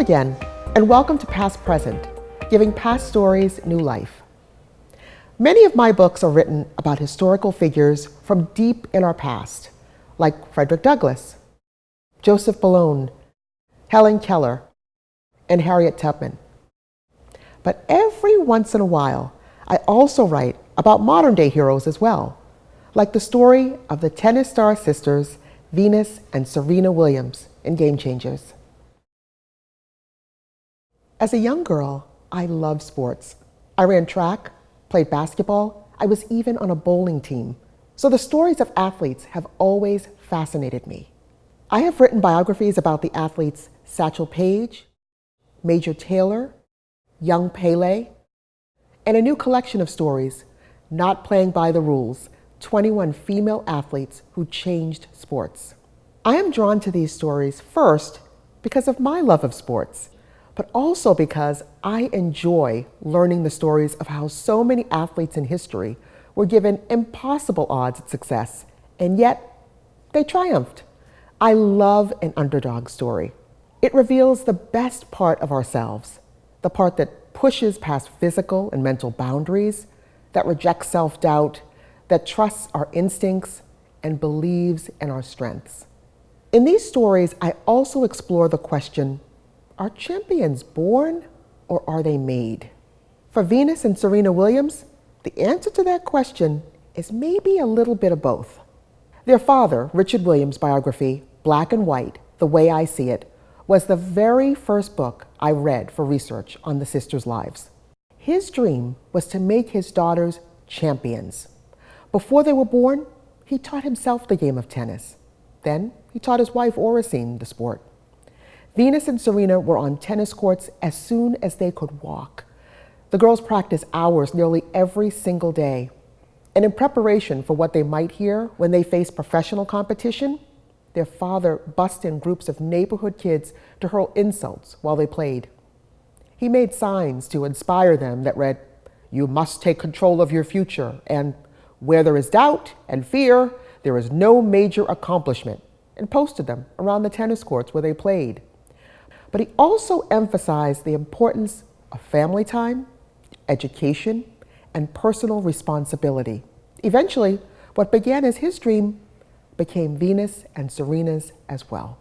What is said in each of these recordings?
again, and welcome to Past Present, giving past stories new life. Many of my books are written about historical figures from deep in our past, like Frederick Douglass, Joseph Boulogne, Helen Keller, and Harriet Tubman. But every once in a while, I also write about modern-day heroes as well, like the story of the tennis star sisters Venus and Serena Williams in Game Changers. As a young girl, I loved sports. I ran track, played basketball, I was even on a bowling team. So the stories of athletes have always fascinated me. I have written biographies about the athletes Satchel Paige, Major Taylor, Young Pele, and a new collection of stories, Not Playing by the Rules, 21 female athletes who changed sports. I am drawn to these stories first because of my love of sports, but also because I enjoy learning the stories of how so many athletes in history were given impossible odds at success, and yet they triumphed. I love an underdog story. It reveals the best part of ourselves, the part that pushes past physical and mental boundaries, that rejects self-doubt, that trusts our instincts, and believes in our strengths. In these stories, I also explore the question, are champions born or are they made? For Venus and Serena Williams, the answer to that question is maybe a little bit of both. Their father, Richard Williams' biography, Black and White, The Way I See It, was the very first book I read for research on the sisters' lives. His dream was to make his daughters champions. Before they were born, he taught himself the game of tennis. Then he taught his wife, Oracene, the sport. Venus and Serena were on tennis courts as soon as they could walk. The girls practiced hours nearly every single day. And in preparation for what they might hear when they faced professional competition, their father bussed in groups of neighborhood kids to hurl insults while they played. He made signs to inspire them that read, "You must take control of your future," and "Where there is doubt and fear, there is no major accomplishment," and posted them around the tennis courts where they played. But he also emphasized the importance of family time, education, and personal responsibility. Eventually, what began as his dream became Venus and Serena's as well.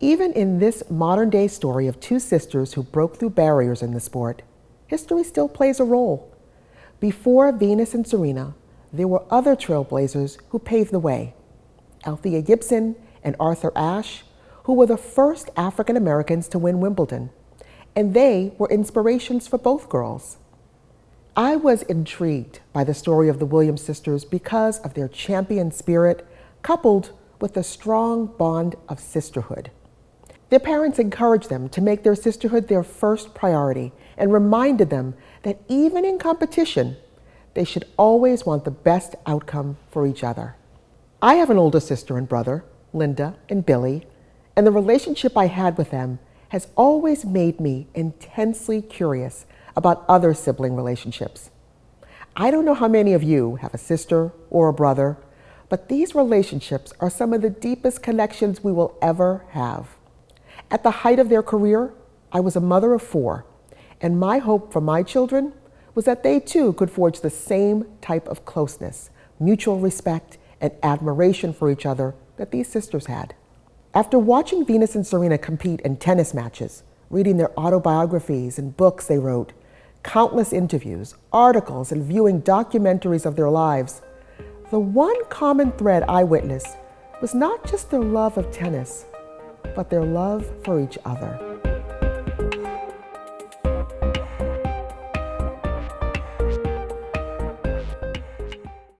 Even in this modern-day story of two sisters who broke through barriers in the sport, history still plays a role. Before Venus and Serena, there were other trailblazers who paved the way. Althea Gibson and Arthur Ashe, who were the first African Americans to win Wimbledon, and they were inspirations for both girls. I was intrigued by the story of the Williams sisters because of their champion spirit, coupled with the strong bond of sisterhood. Their parents encouraged them to make their sisterhood their first priority and reminded them that even in competition, they should always want the best outcome for each other. I have an older sister and brother, Linda and Billy, and the relationship I had with them has always made me intensely curious about other sibling relationships. I don't know how many of you have a sister or a brother, but these relationships are some of the deepest connections we will ever have. At the height of their career, I was a mother of 4, and my hope for my children was that they too could forge the same type of closeness, mutual respect, and admiration for each other that these sisters had. After watching Venus and Serena compete in tennis matches, reading their autobiographies and books they wrote, countless interviews, articles, and viewing documentaries of their lives, the one common thread I witnessed was not just their love of tennis, but their love for each other.